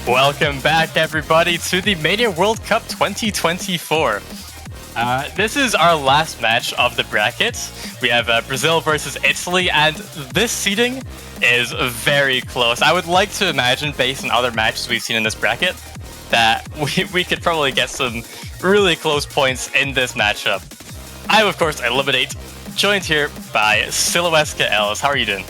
Welcome back, everybody, to the Mania World Cup 2024. This is our last match of the bracket. We have Brazil versus Italy, and this seeding is very close. I would like to imagine, based on other matches we've seen in this bracket, that we could probably get some really close points in this matchup. I am, of course, Eliminate, joined here by Silhouesca Els. How are you doing?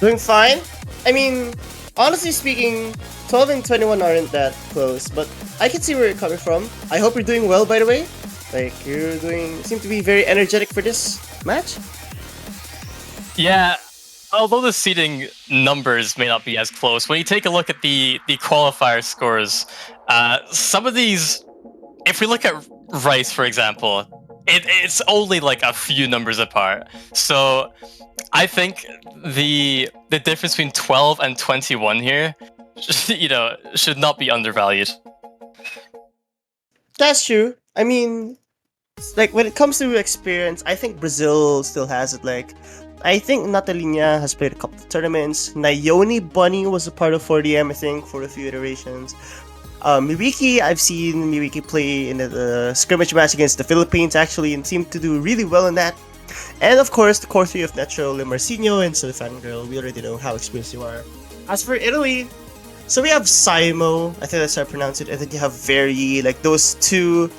Doing fine. I mean, honestly speaking, 12 and 21 aren't that close, but I can see where you're coming from. I hope you're doing well, by the way. Like, seem to be very energetic for this match. Yeah, although the seeding numbers may not be as close, when you take a look at the qualifier scores, some of these, if we look at Rice, for example, it's only like a few numbers apart. So I think the difference between 12 and 21 here, should not be undervalued. That's true. I mean, like, when it comes to experience, I think Brazil still has it. Like, I think Natalina has played a couple of tournaments. Nayoni Bunny was a part of 4DM, I think, for a few iterations. Miwiki, I've seen Miwiki play in the scrimmage match against the Philippines, actually, and seemed to do really well in that. And of course, the core three of Netro, Marcinho, and Fangirl. We already know how experienced you are. As for Italy, so we have Saimo, I think that's how I pronounce it, and then you have Veri. Like, those two,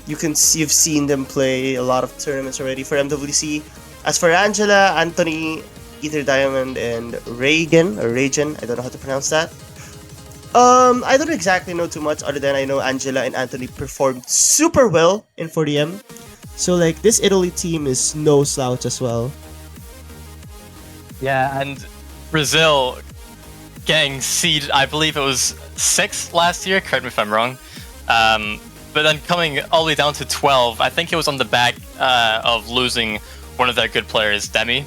you've seen them play a lot of tournaments already for MWC. As for Angela, Anthony, Ether Diamond, and Reagan, I don't know how to pronounce that. I don't exactly know too much, other than I know Angela and Anthony performed super well in 4DM. So, like, this Italy team is no slouch as well. Yeah, and Brazil getting seed, I believe it was 6th last year, correct me if I'm wrong. But then coming all the way down to 12, I think it was on the back of losing one of their good players, Demi.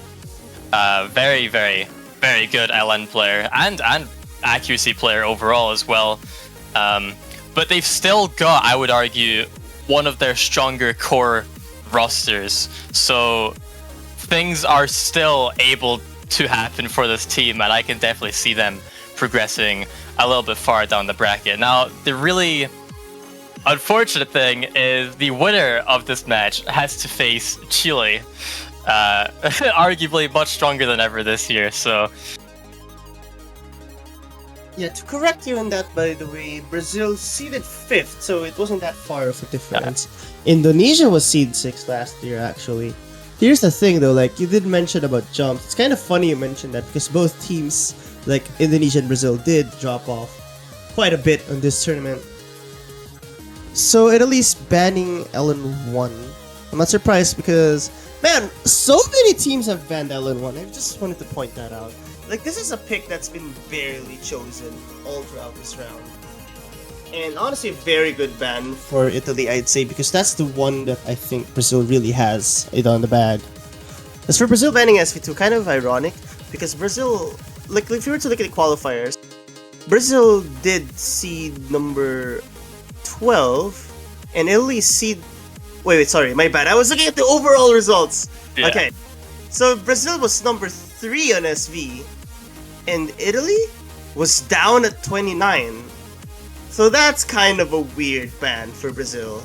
Very, very, very good LN player, and accuracy player overall as well. But they've still got, I would argue, one of their stronger core rosters. So things are still able to happen for this team, and I can definitely see them progressing a little bit far down the bracket. Now, the really unfortunate thing is the winner of this match has to face Chile, arguably much stronger than ever this year. So yeah, to correct you on that, by the way, Brazil seeded 5th, so it wasn't that far of a difference. Yeah. Indonesia was seeded 6th last year, actually. Here's the thing, though, like, you did mention about jumps. It's kind of funny you mentioned that, because both teams, like Indonesia and Brazil, did drop off quite a bit on this tournament. So Italy's banning LN1. I'm not surprised, because, man, so many teams have banned LN1. I just wanted to point that out. Like, this is a pick that's been barely chosen all throughout this round. And honestly, a very good ban for Italy, I'd say, because that's the one that I think Brazil really has it on the bag. As for Brazil banning SV2, kind of ironic, because Brazil, like, if you were to look at the qualifiers, Brazil did seed number 12, and Italy seed... Wait, sorry, my bad. I was looking at the overall results. Yeah. Okay, so Brazil was number 3 on SV, and Italy was down at 29. So that's kind of a weird ban for Brazil.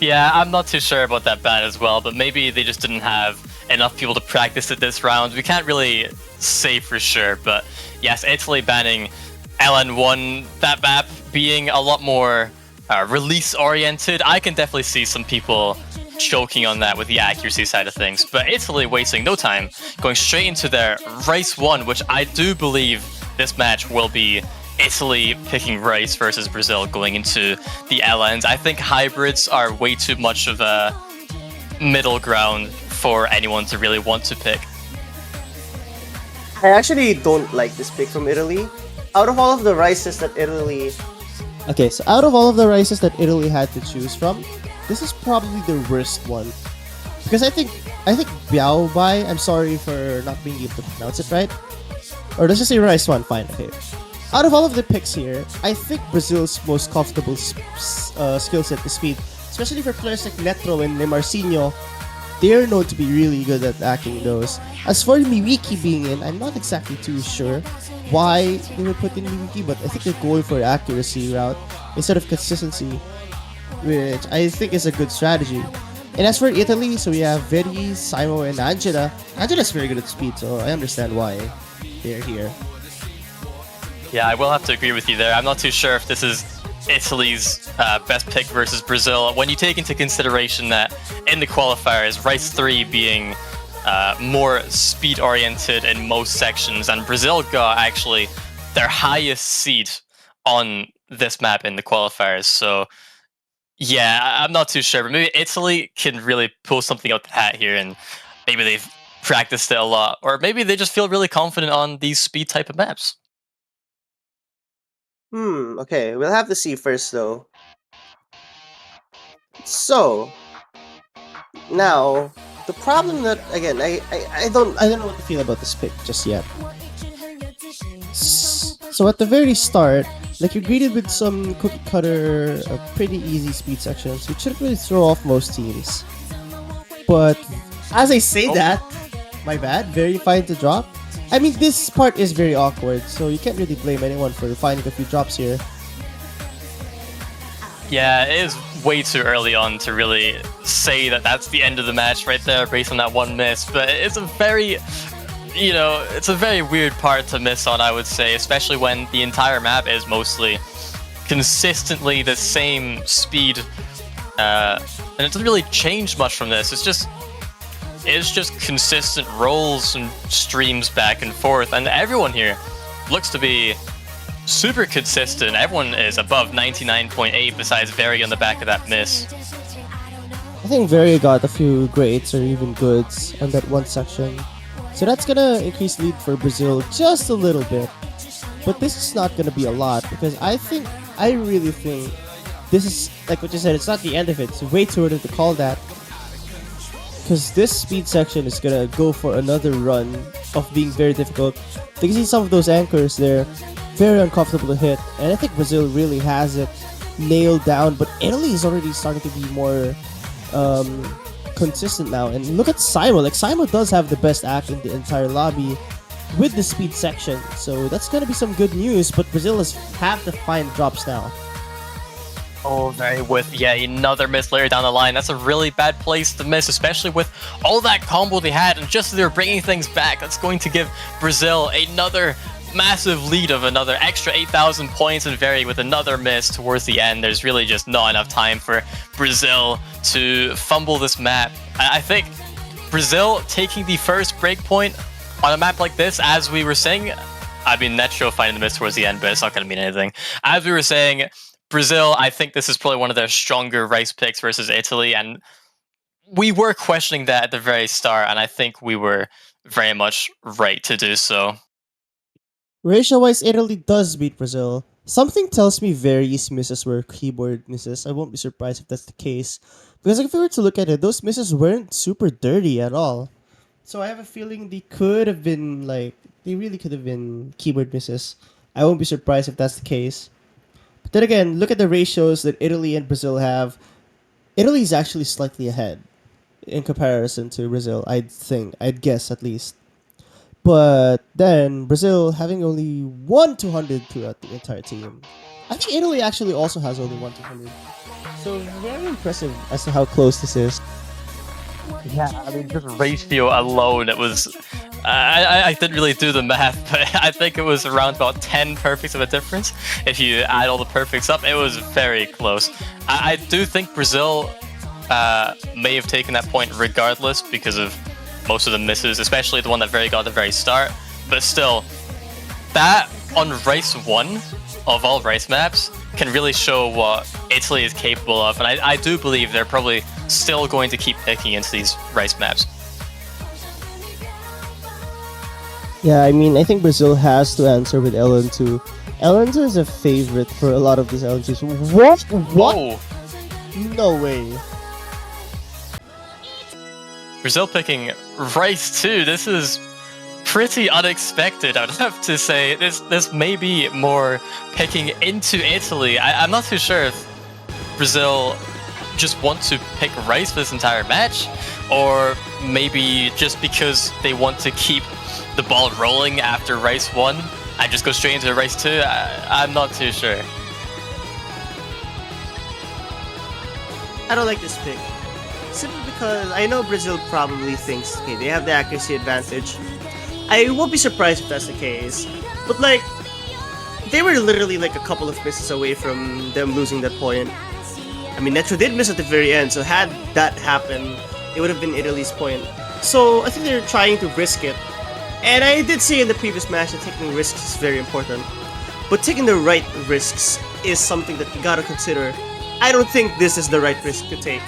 Yeah, I'm not too sure about that ban as well, but maybe they just didn't have enough people to practice it this round. We can't really say for sure, but yes, Italy banning LN1, that map being a lot more release-oriented. I can definitely see some people choking on that with the accuracy side of things, but Italy wasting no time, going straight into their Rice 1, which I do believe this match will be Italy picking Rice versus Brazil going into the LNs. I think hybrids are way too much of a middle ground for anyone to really want to pick. I actually don't like this pick from Italy. Out of all of the Rices that Italy... Okay, so out of all of the Rices that Italy had to choose from, this is probably the worst one. Because I think Biao Bai, I'm sorry for not being able to pronounce it right. Or let's just say Rice 1, fine, okay. Out of all of the picks here, I think Brazil's most comfortable skill set is speed, especially for players like Netro and Marcinho. they're known to be really good at acting those. As for Miwiki being in, I'm not exactly too sure why they would put in Miwiki, but I think they're going for accuracy route instead of consistency, which I think is a good strategy. And as for Italy, so we have Veri, Simo, and Angela. Angela's very good at speed, so I understand why they're here. Yeah, I will have to agree with you there. I'm not too sure if this is Italy's best pick versus Brazil. When you take into consideration that in the qualifiers, Rice 3 being more speed-oriented in most sections, and Brazil got actually their highest seed on this map in the qualifiers. So yeah, I'm not too sure, but maybe Italy can really pull something out the hat here, and maybe they've practiced it a lot, or maybe they just feel really confident on these speed type of maps. Okay, we'll have to see first though. So, now, the problem that, again, I don't know what to feel about this pick just yet. So at the very start, like you're greeted with some cookie cutter, pretty easy speed sections, which should really throw off most teams. But as I say that, my bad, very fine to drop. I mean, this part is very awkward, so you can't really blame anyone for finding a few drops here. Yeah, it is way too early on to really say that that's the end of the match right there based on that one miss, but it's a very, it's a very weird part to miss on, I would say, especially when the entire map is mostly consistently the same speed, and it doesn't really change much from this. It's just consistent rolls and streams back and forth, and everyone here looks to be super consistent. Everyone is above 99.8 besides Very on the back of that miss. I think Very got a few greats or even goods on that one section. So that's gonna increase lead for Brazil just a little bit. But this is not gonna be a lot because I really think this is, like what you said, it's not the end of it. It's way too early to call that. Because this speed section is gonna go for another run of being very difficult. You can see some of those anchors there, very uncomfortable to hit, and I think Brazil really has it nailed down, but Italy is already starting to be more consistent now. And look at Simo, like Simo does have the best act in the entire lobby with the speed section, so that's gonna be some good news, but Brazil have to find drops now. Oh, Very with, yeah, another miss later down the line. That's a really bad place to miss, especially with all that combo they had, and just as they were bringing things back, that's going to give Brazil another massive lead of another extra 8,000 points, and Very with another miss towards the end. There's really just not enough time for Brazil to fumble this map. I think Brazil taking the first breakpoint on a map like this, as we were saying, I mean, Netro finding the miss towards the end, but it's not going to mean anything. As we were saying, Brazil, I think this is probably one of their stronger Rice picks versus Italy, and we were questioning that at the very start, and I think we were very much right to do so. Ratio-wise, Italy does beat Brazil. Something tells me Very's misses were keyboard misses. I won't be surprised if that's the case. Because if we were to look at it, those misses weren't super dirty at all. So I have a feeling they really could have been keyboard misses. I won't be surprised if that's the case. But then again, look at the ratios that Italy and Brazil have. Italy is actually slightly ahead in comparison to Brazil, I'd guess at least. But then Brazil having only 1 200 throughout the entire team. I think Italy actually also has only 1 200. So very impressive as to how close this is. Yeah, I mean, just ratio alone, it was... I didn't really do the math, but I think it was around about 10 perfects of a difference. If you add all the perfects up, it was very close. I do think Brazil may have taken that point regardless because of most of the misses, especially the one that Very got at the very start. But still, that on Rice 1 of all Rice maps can really show what Italy is capable of, and I do believe they're probably still going to keep picking into these Rice maps. Yeah, I mean, I think Brazil has to answer with LN2. LN2 is a favorite for a lot of these LN2s. What? Whoa! No way. Brazil picking Rice 2. This is pretty unexpected, I would have to say. This may be more picking into Italy. I'm not too sure if Brazil just want to pick Rice for this entire match, or maybe just because they want to keep the ball rolling after Rice 1 and just go straight into Rice 2. I'm not too sure. I don't like this pick. Simply because I know Brazil probably thinks, okay, they have the accuracy advantage. I won't be surprised if that's the case. But like, they were literally like a couple of misses away from them losing that point. I mean, Netro did miss at the very end, so had that happened, it would have been Italy's point. So I think they're trying to risk it. And I did say in the previous match that taking risks is very important. But taking the right risks is something that you gotta consider. I don't think this is the right risk to take.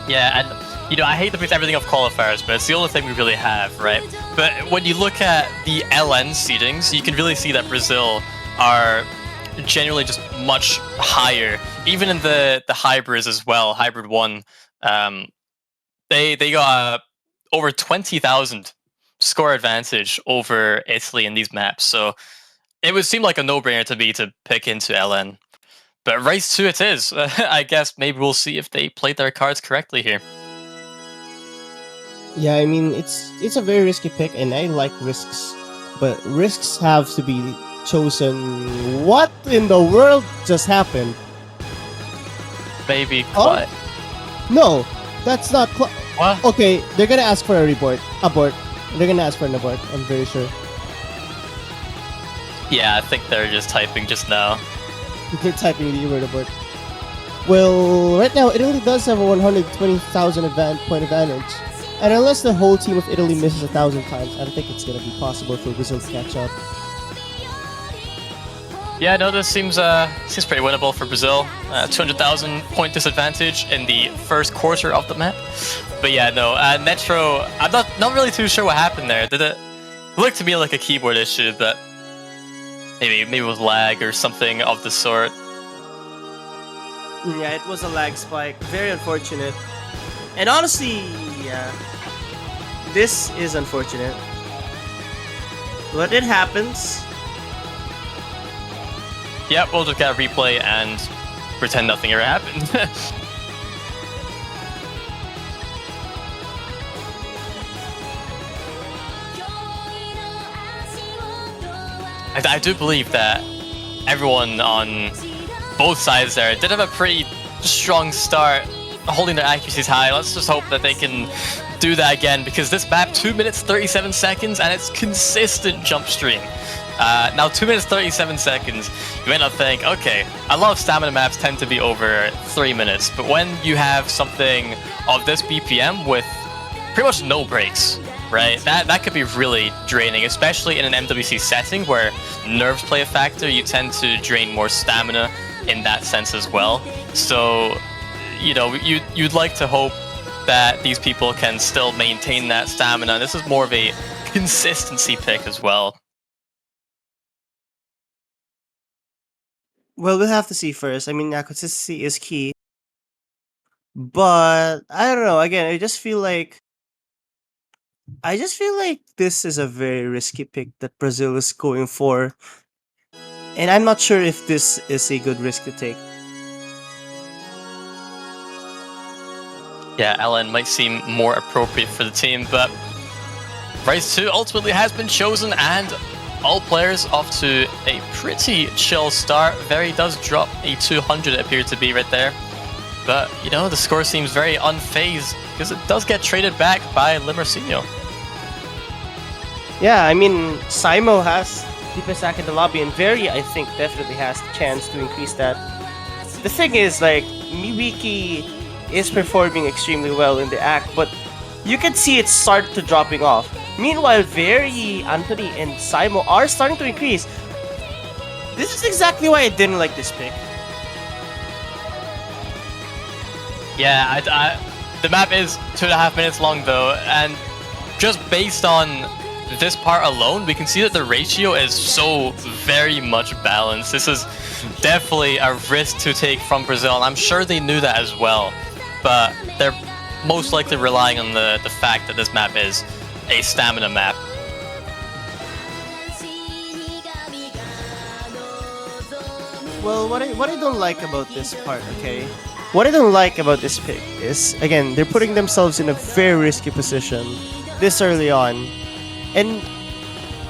Yeah, and you know, I hate to base everything off qualifiers, but it's the only thing we really have, right? But when you look at the LN seedings, you can really see that Brazil are generally just much higher. Even in the hybrids as well, hybrid 1, they got over 20,000 score advantage over Italy in these maps. So it would seem like a no-brainer to me to pick into LN. But Rice 2 it is. I guess maybe we'll see if they played their cards correctly here. Yeah, I mean, it's a very risky pick, and I like risks. But risks have to be chosen. What in the world just happened? Maybe Oh? No, that's not... What? Okay, they're gonna ask for a abort. They're gonna ask for an abort, I'm very sure. Yeah, I think they're just typing just now. They're typing the word abort. Well, right now, Italy does have a 120,000 point advantage. And unless the whole team of Italy misses 1,000 times, I don't think it's gonna be possible for Brazil to catch up. Yeah, no, this seems pretty winnable for Brazil. 200,000 point disadvantage in the first quarter of the map. But yeah, no, Netro, I'm not really too sure what happened there. Did it look to me like a keyboard issue, but maybe it was lag or something of the sort. Yeah, it was a lag spike. Very unfortunate. And honestly, yeah, this is unfortunate. But it happens. Yeah, we'll just get a replay and pretend nothing ever happened. I do believe that everyone on both sides there did have a pretty strong start, holding their accuracies high. Let's just hope that they can do that again, because this map, 2 minutes 37 seconds, and it's consistent jump stream. Now 2 minutes 37 seconds, you may not think, okay, a lot of stamina maps tend to be over 3 minutes, but when you have something of this BPM with pretty much no breaks, right, that could be really draining, especially in an MWC setting where nerves play a factor. You tend to drain more stamina in that sense as well. So, you know, you'd like to hope that these people can still maintain that stamina. This is more of a consistency pick as well. Well, we'll have to see first. I mean, yeah, consistency is key. But I don't know. Again, I just feel like this is a very risky pick that Brazil is going for. And I'm not sure if this is a good risk to take. Yeah, LN might seem more appropriate for the team, but Rice 2 ultimately has been chosen, and all players off to a pretty chill start. Very does drop a 200, it appeared to be right there. But, you know, the score seems very unfazed, because it does get traded back by Limercinho. Yeah, I mean, Simo has Deepasak in the lobby, and Very, I think, definitely has the chance to increase that. The thing is, like, Miwiki is performing extremely well in the act, but you can see it start to dropping off. Meanwhile, Very, Anthony, and Simo are starting to increase. This is exactly why I didn't like this pick. Yeah, the map is 2.5 minutes long though, and just based on this part alone, we can see that the ratio is so very much balanced. This is definitely a risk to take from Brazil, and I'm sure they knew that as well. But they're most likely relying on the fact that this map is a stamina map. Well, what I don't like about this part, okay, What I don't like about this pick is, again, they're putting themselves in a very risky position this early on. And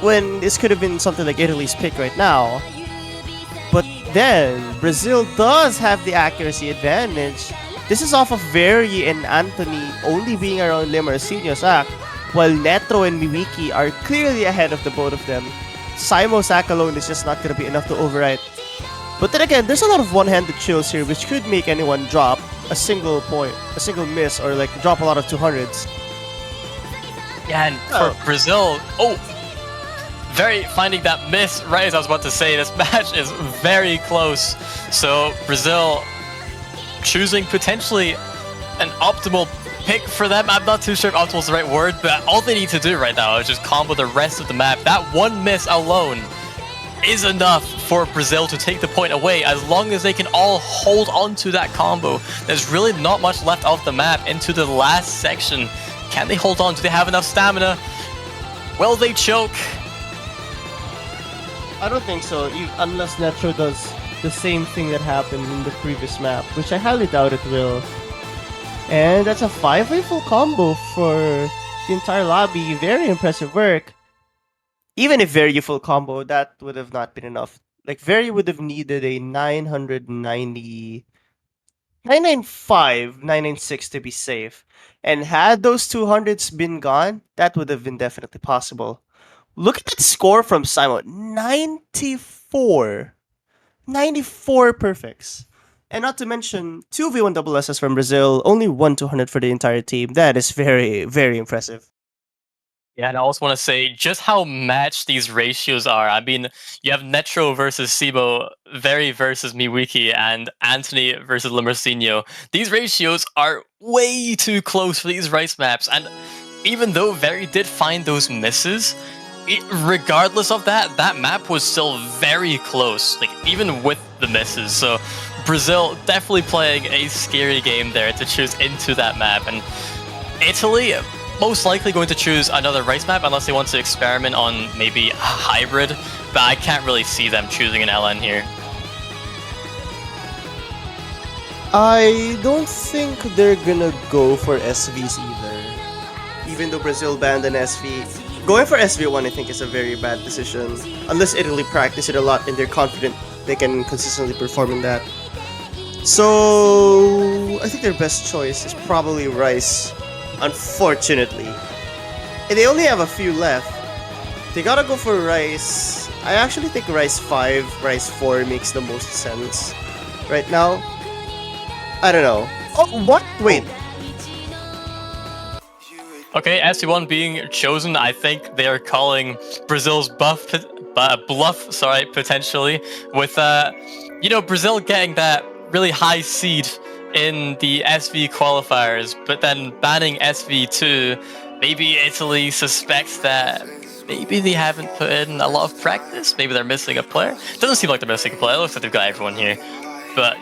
when this could have been something like Italy's pick right now, but then Brazil does have the accuracy advantage. This is off of Very and Anthony only being around Limarcinio's act, while Netro and Miwiki are clearly ahead of the both of them. Simo's act alone is just not going to be enough to overwrite. But then again, there's a lot of one-handed chills here which could make anyone drop a single point, a single miss, or like drop a lot of 200s. Yeah, and for Brazil, finding that miss right as I was about to say, this match is very close. So Brazil choosing potentially an optimal pick for them. I'm not too sure if optimal is the right word, but all they need to do right now is just combo the rest of the map. That one miss alone is enough for Brazil to take the point away. As long as they can all hold on to that combo, there's really not much left of the map into the last section. Can they hold on? Do they have enough stamina? Will they choke? I don't think so, unless Netro does the same thing that happened in the previous map, which I highly doubt it will. And that's a 5-way full combo for the entire lobby. Very impressive work. Even if Very full combo, that would have not been enough. Like, Very would have needed a 990... 995, 996 to be safe. And had those 200s been gone, that would have been definitely possible. Look at that score from Simon. 94. 94 perfects. And not to mention, 2 V1SSs from Brazil, only 1 200 for the entire team. That is very, very impressive. Yeah, and I also want to say just how matched these ratios are. I mean, you have Netro versus Sibo, Very versus Miwiki, and Anthony versus Limarcinio. These ratios are way too close for these rice maps, and even though Very did find those misses, regardless of that, that map was still very close, like even with the misses. So Brazil definitely playing a scary game there to choose into that map, and Italy most likely going to choose another rice map unless they want to experiment on maybe a hybrid, but I can't really see them choosing an LN here. I don't think they're gonna go for SVs either. Even though Brazil banned an SV, going for SV1 I think is a very bad decision. Unless Italy practice it a lot and they're confident they can consistently perform in that. So I think their best choice is probably Rice. Unfortunately. And they only have a few left. They gotta go for Rice. I actually think Rice 5, Rice 4 makes the most sense right now. I don't know. Oh, what? Wait. Okay, SC1 being chosen, I think they are calling Brazil's bluff, potentially, with, Brazil getting that really high seed in the SV qualifiers, but then banning SV2, maybe Italy suspects that maybe they haven't put in a lot of practice, maybe they're missing a player. Doesn't seem like they're missing a player, it looks like they've got everyone here. But,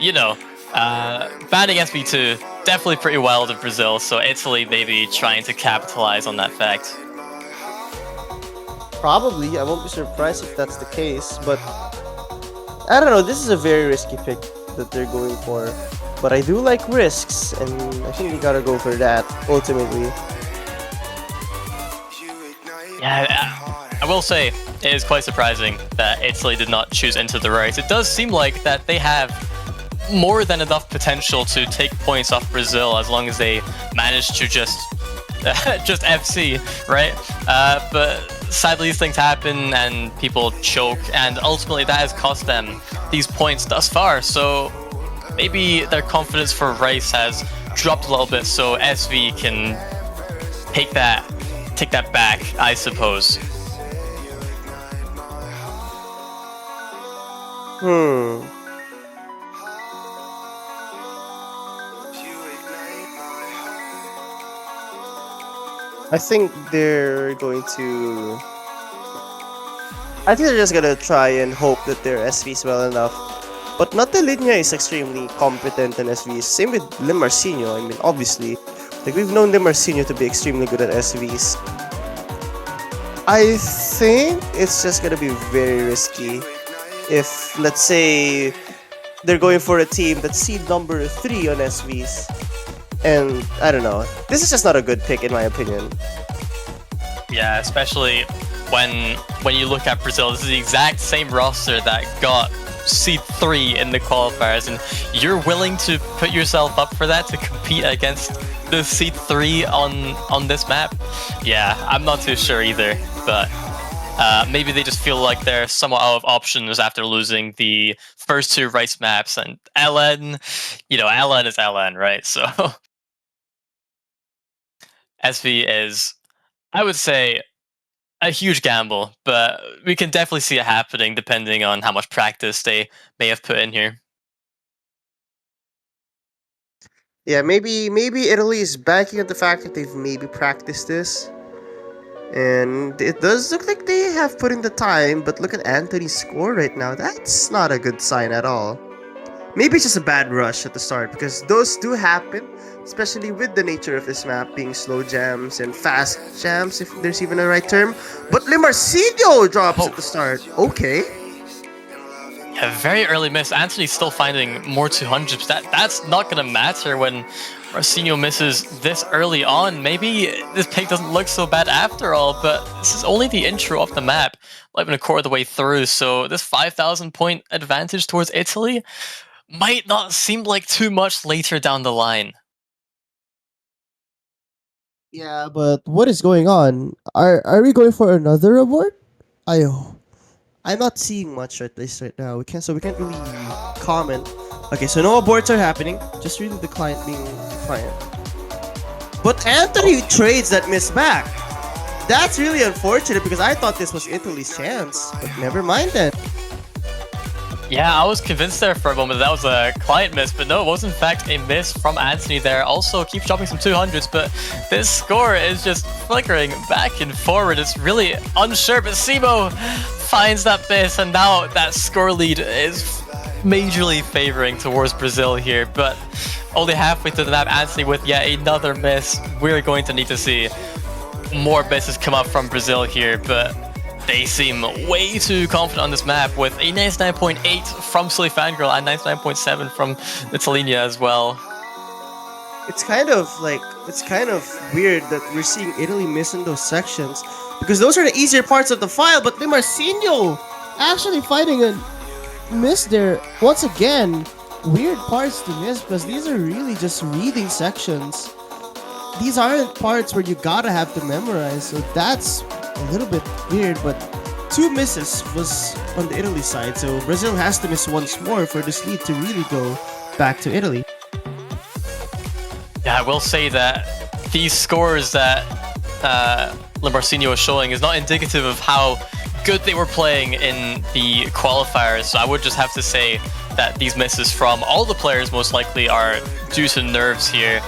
banning SV2, definitely pretty wild of Brazil, so Italy maybe trying to capitalize on that fact. Probably, I won't be surprised if that's the case, but I don't know, this is a very risky pick that they're going for. But I do like risks, and I think we gotta go for that, ultimately. Yeah, I will say, it is quite surprising that Italy did not choose into the Rice. It does seem like that they have more than enough potential to take points off Brazil as long as they manage to just FC, right? But sadly these things happen and people choke, and ultimately that has cost them these points thus far. So maybe their confidence for Rice has dropped a little bit, so SV can take that back, I suppose. I think they're going to... I think they're just gonna try and hope that their SV's well enough. But Notelinia is extremely competent in SVs. Same with Limarcinio. I mean, obviously. Like, we've known Limarcinio to be extremely good at SVs. I think it's just gonna be very risky. If, let's say, they're going for a team that's seed number 3 on SVs. And I don't know. This is just not a good pick in my opinion. Yeah, especially when you look at Brazil, this is the exact same roster that got seed 3 in the qualifiers, and you're willing to put yourself up for that to compete against the seed 3 on this map? Yeah, I'm not too sure either, but maybe they just feel like they're somewhat out of options after losing the first 2 rice maps, and LN, LN is LN, right? So SV is, I would say, a huge gamble, but we can definitely see it happening depending on how much practice they may have put in here. Yeah, maybe Italy is banking on the fact that they've maybe practiced this. And it does look like they have put in the time, but look at Anthony's score right now. That's not a good sign at all. Maybe it's just a bad rush at the start, because those do happen, especially with the nature of this map being slow jams and fast jams, if there's even a right term. But Limarcino drops at the start. Okay. A very early miss. Anthony's still finding more 200s. That's not going to matter when Marcinho misses this early on. Maybe this pick doesn't look so bad after all, but this is only the intro of the map, not even a quarter of the way through, so this 5,000 point advantage towards Italy might not seem like too much later down the line. Yeah, but what is going on? Are we going for another award? I'm not seeing much at least right now. We can't really comment. Okay, so no aborts are happening. Just really the client being client. But Anthony trades that miss back. That's really unfortunate because I thought this was Italy's chance. But never mind then. Yeah, I was convinced there for a moment that was a client miss, but no, it was in fact a miss from Anthony there. Also keeps dropping some 200s, but this score is just flickering back and forward. It's really unsure, but Simo finds that miss, and now that score lead is majorly favoring towards Brazil here, but only halfway through the map, Anthony with yet another miss. We're going to need to see more misses come up from Brazil here, but they seem way too confident on this map with a 99.8 from Silly Fangirl and 99.7 from Italina as well. It's kind of weird that we're seeing Italy miss in those sections because those are the easier parts of the file, but Limarcino actually fighting a miss there once again. Weird parts to miss because these are really just reading sections. These aren't parts where you gotta have to memorize, so that's a little bit weird, but 2 misses was on the Italy side, so Brazil has to miss once more for this lead to really go back to Italy. Yeah, I will say that these scores that Limarcino is showing is not indicative of how good they were playing in the qualifiers, so I would just have to say that these misses from all the players most likely are due to nerves here.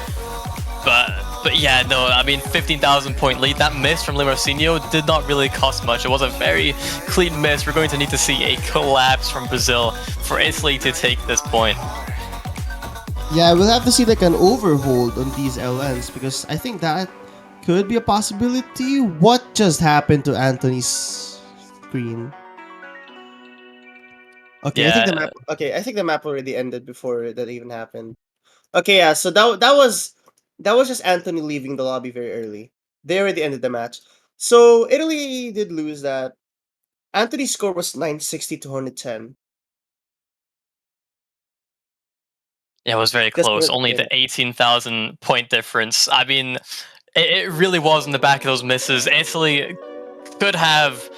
But yeah, no, I mean, 15,000 point lead. That miss from Limarcino did not really cost much. It was a very clean miss. We're going to need to see a collapse from Brazil for Italy to take this point. Yeah, we'll have to see like an overhold on these LNs because I think that could be a possibility. What just happened to Anthony's screen? Okay, yeah. I think the map already ended before that even happened. Okay, yeah, so that was just Anthony leaving the lobby very early. They already ended the match. So Italy did lose that. Anthony's score was 960 to 110. Yeah, it was very close. Only the 18,000 point difference. I mean, it really was in the back of those misses. Italy could have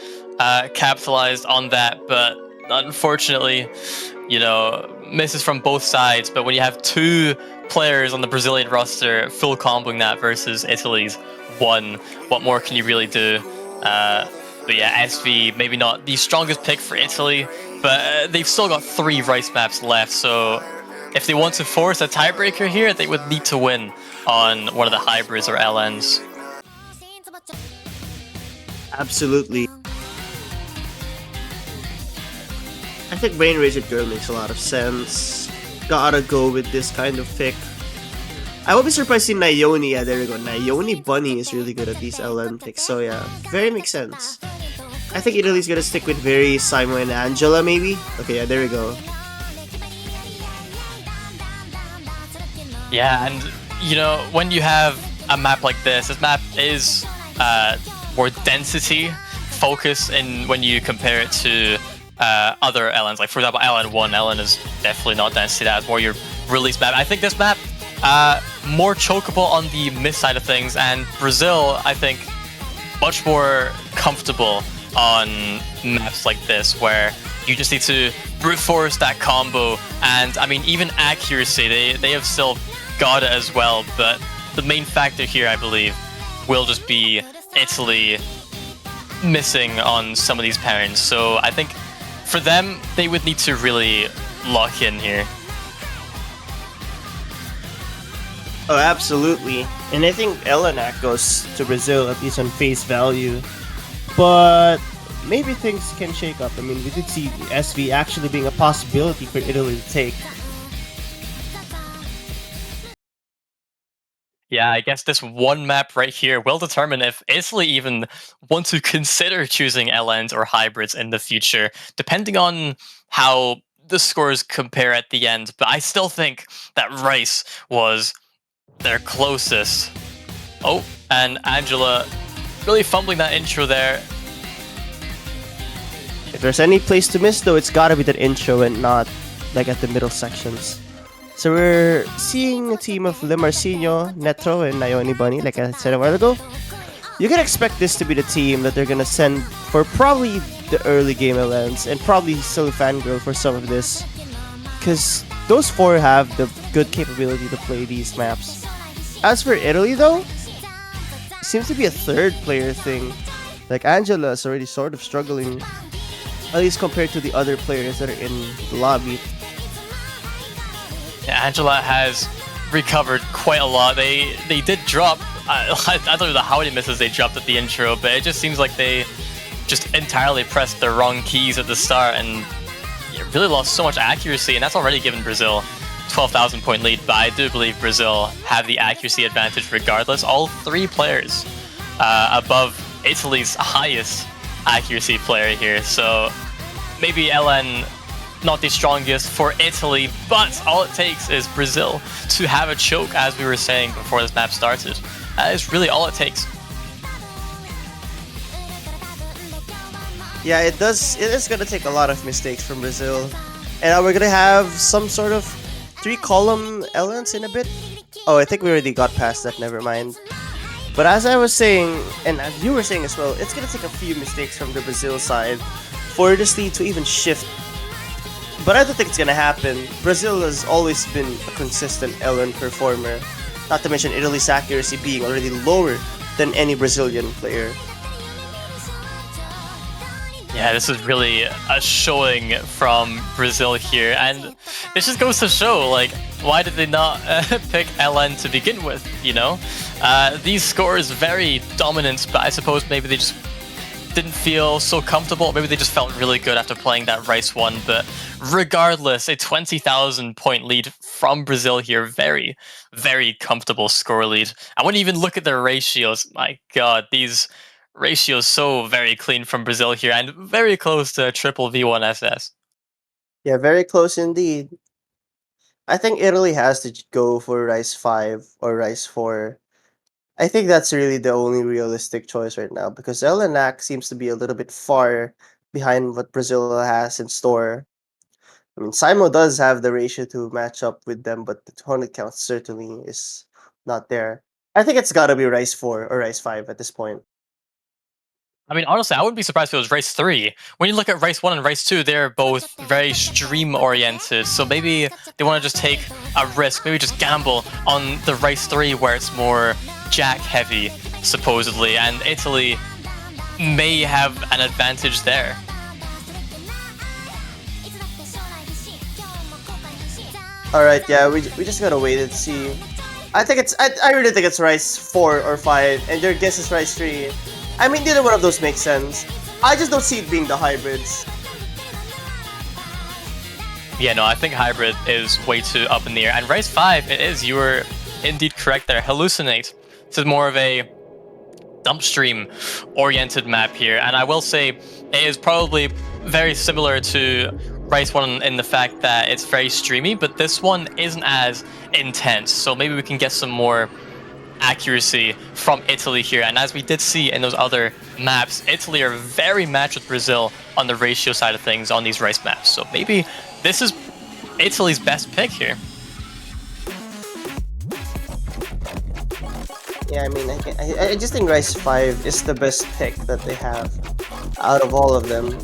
capitalized on that, but unfortunately, misses from both sides. But when you have 2 players on the Brazilian roster full comboing that versus Italy's 1, what more can you really do? But yeah, SV, maybe not the strongest pick for Italy, but they've still got 3 rice maps left, so if they want to force a tiebreaker here, they would need to win on one of the hybrids or LNs. Absolutely. I think Brain Razor Girl makes a lot of sense. Gotta go with this kind of pick. I would be surprised in Nayoni. Yeah, there we go. Nayoni Bunny is really good at these LN picks. So yeah, very makes sense. I think Italy's gonna stick with very Simon and Angela maybe. Okay, yeah, there we go. Yeah, and you know, when you have a map like this map is more density focus in when you compare it to other LNs. Like for example, LN1, LN is definitely not density. That's more your release map. I think this map more chokeable on the miss side of things, and Brazil, I think, much more comfortable on maps like this where you just need to brute force that combo. And I mean, even accuracy, they have still got it as well, but the main factor here, I believe, will just be Italy missing on some of these parents. So I think for them, they would need to really lock in here. Oh, absolutely. And I think Elenak goes to Brazil, at least on face value. But maybe things can shake up. I mean, we did see SV actually being a possibility for Italy to take. Yeah, I guess this one map right here will determine if Italy even want to consider choosing LNs or hybrids in the future, depending on how the scores compare at the end. But I still think that Rice was their closest. Oh, and Angela really fumbling that intro there. If there's any place to miss, though, it's gotta be that intro and not like at the middle sections. So we're seeing a team of Limarcino, Netro, and Naoni Bunny, like I said a while ago. You can expect this to be the team that they're gonna send for probably the early game LNs, and probably still Fangirl for some of this. Because those four have the good capability to play these maps. As for Italy, though, it seems to be a third player thing. Like Angela is already sort of struggling, at least compared to the other players that are in the lobby. Yeah, Angela has recovered quite a lot. They did drop. I don't know how many misses they dropped at the intro, but it just seems like they just entirely pressed the wrong keys at the start and really lost so much accuracy, and that's already given Brazil 12,000 point lead. But I do believe Brazil have the accuracy advantage regardless. All three players above Italy's highest accuracy player here, so maybe LN not the strongest for Italy, but all it takes is Brazil to have a choke, as we were saying before this map started. That is really all it takes. Yeah, it does. It is gonna take a lot of mistakes from Brazil, and we're gonna have some sort of 3-column LNs in a bit. Oh, I think we already got past that. Never mind. But as I was saying, and as you were saying as well, it's gonna take a few mistakes from the Brazil side for this lead to even shift. But I don't think it's gonna happen. Brazil has always been a consistent LN performer. Not to mention Italy's accuracy being already lower than any Brazilian player. Yeah, this is really a showing from Brazil here, and this just goes to show, like, why did they not pick LN to begin with, you know? These scores very dominant, but I suppose maybe they just didn't feel so comfortable. Maybe they just felt really good after playing that Rice one. But regardless, a 20,000 point lead from Brazil here. Very, very comfortable score lead. I wouldn't even look at their ratios. My god, these ratios so very clean from Brazil here, and very close to triple V1SS. Yeah, very close indeed. I think Italy has to go for Rice 5 or Rice 4. I think that's really the only realistic choice right now because LNAC seems to be a little bit far behind what Brazil has in store. I mean, Simo does have the ratio to match up with them, but the opponent count certainly is not there. I think it's gotta be Rice 4 or Rice 5 at this point. I mean, honestly, I wouldn't be surprised if it was Race 3. When you look at Race 1 and Race 2, they're both very stream-oriented, so maybe they want to just take a risk, maybe just gamble on the Race 3 where it's more Jack-heavy, supposedly, and Italy may have an advantage there. Alright, yeah, we just gotta wait and see. I think it's I really think it's Rice 4 or 5, and your guess is Rice 3. I mean, neither one of those makes sense. I just don't see it being the hybrids. Yeah, no, I think hybrid is way too up in the air. And Rice 5, it is. You were indeed correct there. Hallucinate. This is more of a dump stream oriented map here. And I will say it is probably very similar to Race 1 in the fact that it's very streamy, but this one isn't as intense. So maybe we can get some more accuracy from Italy here. And as we did see in those other maps, Italy are very matched with Brazil on the ratio side of things on these race maps. So maybe this is Italy's best pick here. Yeah, I mean, I just think Rice 5 is the best pick that they have out of all of them.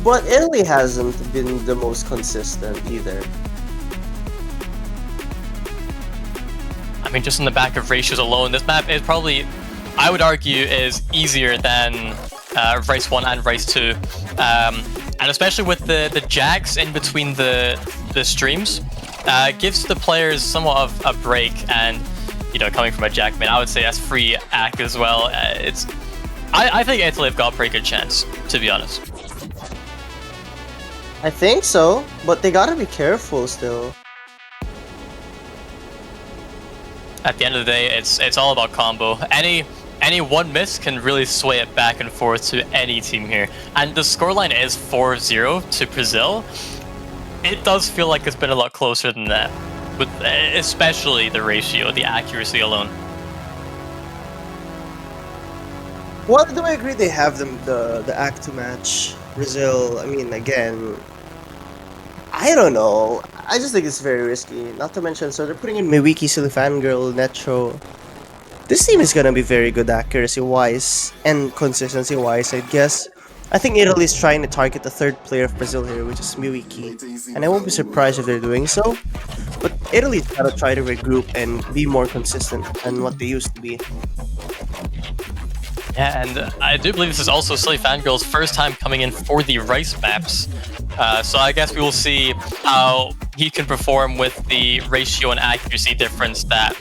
But Italy hasn't been the most consistent either. I mean, just in the back of ratios alone, this map is probably, I would argue, is easier than Race 1 and Race 2. And especially with the jacks in between the streams, gives the players somewhat of a break. And, you know, coming from a jack main, I would say that's free act as well. I think Italy have got a pretty good chance, to be honest. I think so, but they gotta be careful still. At the end of the day, it's all about combo. Any one miss can really sway it back and forth to any team here. And the scoreline is 4-0 to Brazil. It does feel like it's been a lot closer than that, with especially the ratio, the accuracy alone. Well, do I agree they have the act to match Brazil? I mean, again, I don't know. I just think it's very risky. Not to mention, so they're putting in Miwiki, Silly Fangirl, Netro. This team is gonna be very good accuracy-wise and consistency-wise, I guess. I think Italy's trying to target the third player of Brazil here, which is Miwiki. And I won't be surprised if they're doing so. But Italy's gotta try to regroup and be more consistent than what they used to be. Yeah, and I do believe this is also Silly Fangirl's first time coming in for the Rice maps. So I guess we will see how he can perform with the ratio and accuracy difference that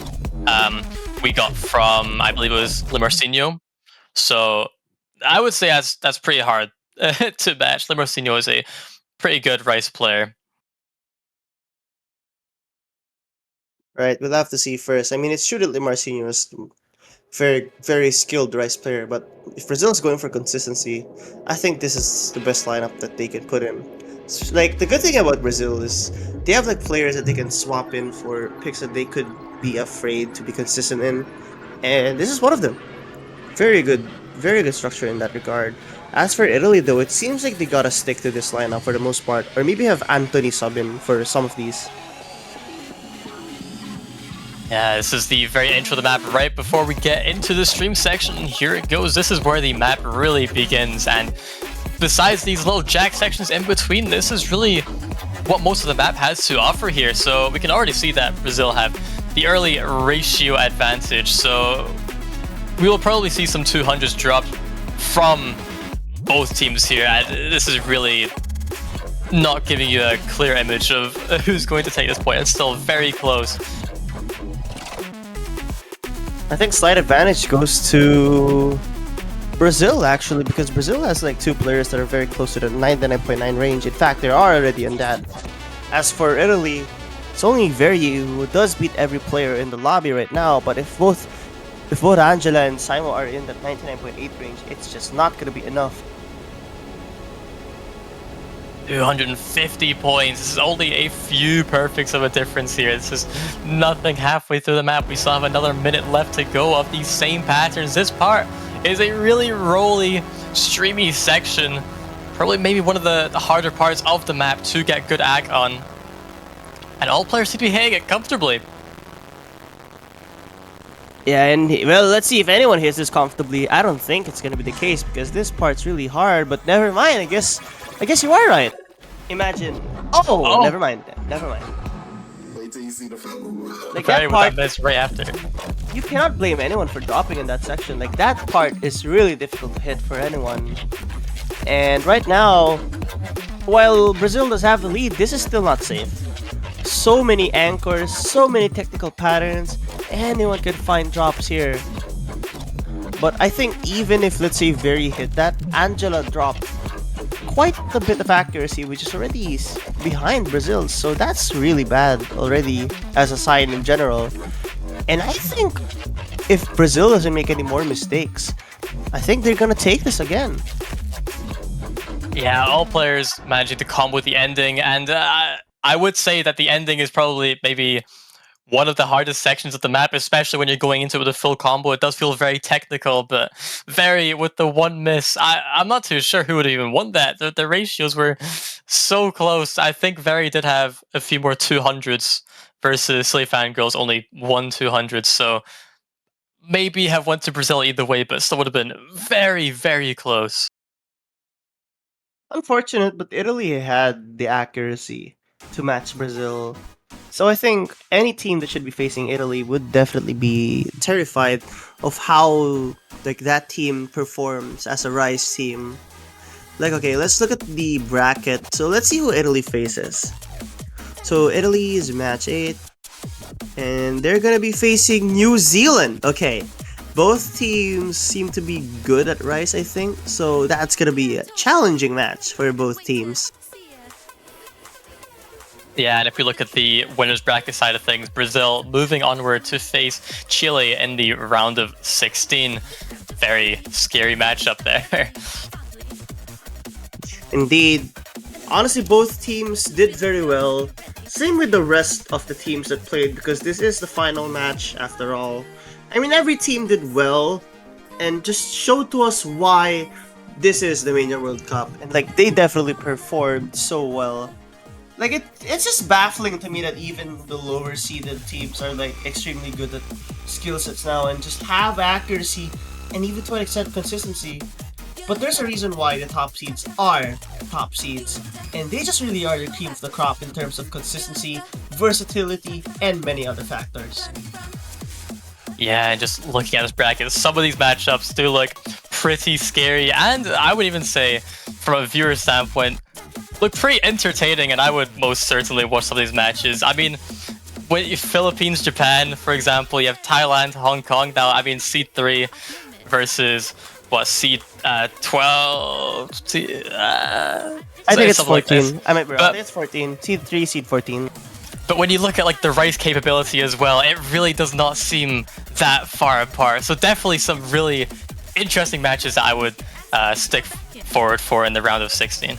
we got from, I believe it was Limarcinho. So I would say that's pretty hard to match. Limarcinho is a pretty good Rice player. Right, we'll have to see first. I mean, it's true that Limarcinho is very, very skilled Rice player, but if Brazil is going for consistency, I think this is the best lineup that they can put in. Like, the good thing about Brazil is they have like players that they can swap in for picks that they could be afraid to be consistent in, and this is one of them. Very good structure in that regard. As for Italy though, it seems like they gotta stick to this lineup for the most part, or maybe have Anthony sub in for some of these. Yeah, this is the very intro of the map right before we get into the stream section. Here it goes. This is where the map really begins, and besides these little jack sections in between, this is really what most of the map has to offer here. So we can already see that Brazil have the early ratio advantage. So we will probably see some 200s dropped from both teams here. And this is really not giving you a clear image of who's going to take this point. It's still very close. I think slight advantage goes to Brazil, actually, because Brazil has like two players that are very close to the 99.9 range. In fact, they are already in that. As for Italy, it's only Veryu who does beat every player in the lobby right now, but if both Angela and Simo are in that 99.8 range, it's just not going to be enough. 250 points. This is only a few perfects of a difference here. This is nothing halfway through the map. We still have another minute left to go of these same patterns. This part is a really rolly, streamy section. Probably maybe one of the harder parts of the map to get good ag on. And all players seem to be hitting it comfortably. Yeah, and well, let's see if anyone hits this comfortably. I don't think it's gonna be the case because this part's really hard, but never mind. I guess you are right. Imagine. Oh. Never mind. Never mind. Like that part, that right after. You cannot blame anyone for dropping in that section. Like that part is really difficult to hit for anyone. And right now, while Brazil does have the lead, this is still not safe. So many anchors, so many technical patterns. Anyone could find drops here. But I think even if, let's say, Very hit that, Angela dropped quite a bit of accuracy, which is already behind Brazil. So that's really bad already as a sign in general. And I think if Brazil doesn't make any more mistakes, I think they're gonna take this again. Yeah, all players managing to combo with the ending, and I would say that the ending is probably maybe one of the hardest sections of the map, especially when you're going into it with a full combo. It does feel very technical, but very with the one miss. I'm not too sure who would have even won that. The ratios were so close. I think Very did have a few more 200s versus Silly Fangirls only 1 200. So maybe have went to Brazil either way, but still would have been very, very close. Unfortunate, but Italy had the accuracy to match Brazil. So I think any team that should be facing Italy would definitely be terrified of how like that team performs as a Rise team. Like okay, let's look at the bracket. So let's see who Italy faces. So Italy is match 8 and they're going to be facing New Zealand. Okay. Both teams seem to be good at Rise, I think. So that's going to be a challenging match for both teams. Yeah, and if we look at the winners bracket side of things, Brazil moving onward to face Chile in the round of 16. Very scary matchup there. Indeed. Honestly, both teams did very well. Same with the rest of the teams that played because this is the final match after all. I mean, every team did well and just showed to us why this is the Mania World Cup. And like, they definitely performed so well. Like, it's just baffling to me that even the lower seeded teams are like extremely good at skill sets now and just have accuracy and even to an extent consistency. But there's a reason why the top seeds are top seeds, and they just really are the cream of the crop in terms of consistency, versatility, and many other factors. Yeah, and just looking at this bracket, some of these matchups do look pretty scary, and I would even say, from a viewer standpoint, look pretty entertaining, and I would most certainly watch some of these matches. I mean, with Philippines, Japan, for example, you have Thailand, Hong Kong. Now, I mean, seed 3 versus what, seed 12? I think it's 14. Like I might be wrong. I think it's 14. Seed 3, seed 14. But when you look at like the Rice capability as well, it really does not seem that far apart. So definitely some really interesting matches that I would stick forward for in the round of 16.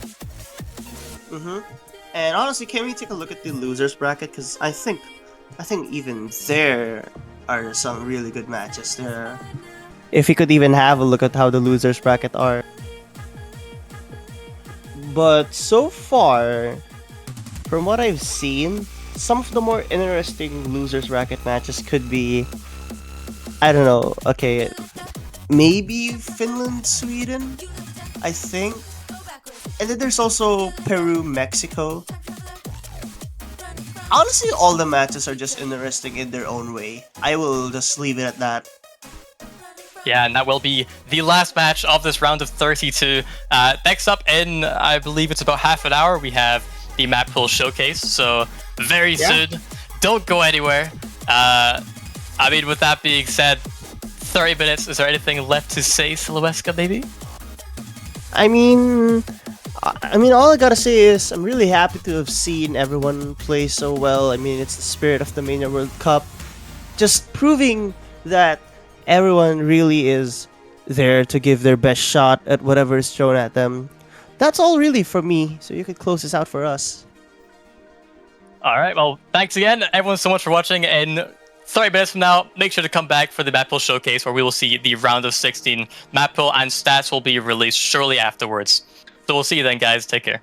And honestly, can we take a look at the losers bracket? Because I think even there are some really good matches there. If we could even have a look at how the losers bracket are. But so far, from what I've seen, some of the more interesting losers bracket matches could be, I don't know, okay, maybe Finland, Sweden, I think. And then there's also Peru, Mexico. Honestly, all the matches are just interesting in their own way. I will just leave it at that. Yeah, and that will be the last match of this round of 32. Next up in, I believe it's about half an hour, we have the map pool showcase. So very soon. Don't go anywhere. I mean, with that being said, 30 minutes. Is there anything left to say, Siluesca, maybe? I mean, all I gotta say is I'm really happy to have seen everyone play so well. I mean, it's the spirit of the Mania World Cup. Just proving that everyone really is there to give their best shot at whatever is thrown at them. That's all really for me, so you could close this out for us. Alright, well, thanks again, everyone, so much for watching. In 30 minutes from now, make sure to come back for the map pool showcase where we will see the round of 16 map pool, and stats will be released shortly afterwards. So we'll see you then, guys. Take care.